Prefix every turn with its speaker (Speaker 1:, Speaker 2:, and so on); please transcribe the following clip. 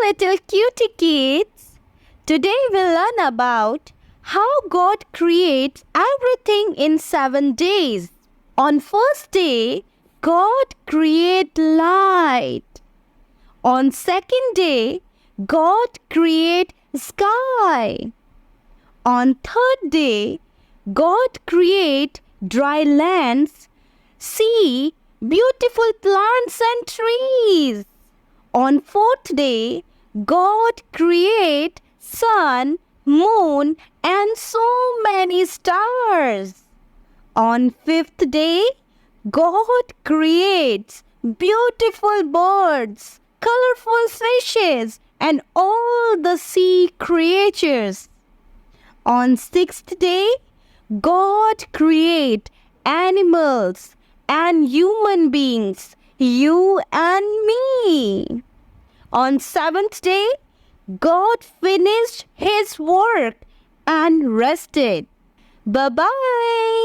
Speaker 1: little cutie kids! Today we'll learn about how God creates everything in 7 days. On first day, God creates light. On second day, God creates sky. On third day, God creates dry lands, sea, beautiful plants and trees. On fourth day, God creates sun, moon, and so many stars. On fifth day, God creates beautiful birds, colorful fishes, and all the sea creatures. On sixth day, God creates animals and human beings, you and me. On seventh day, God finished His work and rested. Bye-bye.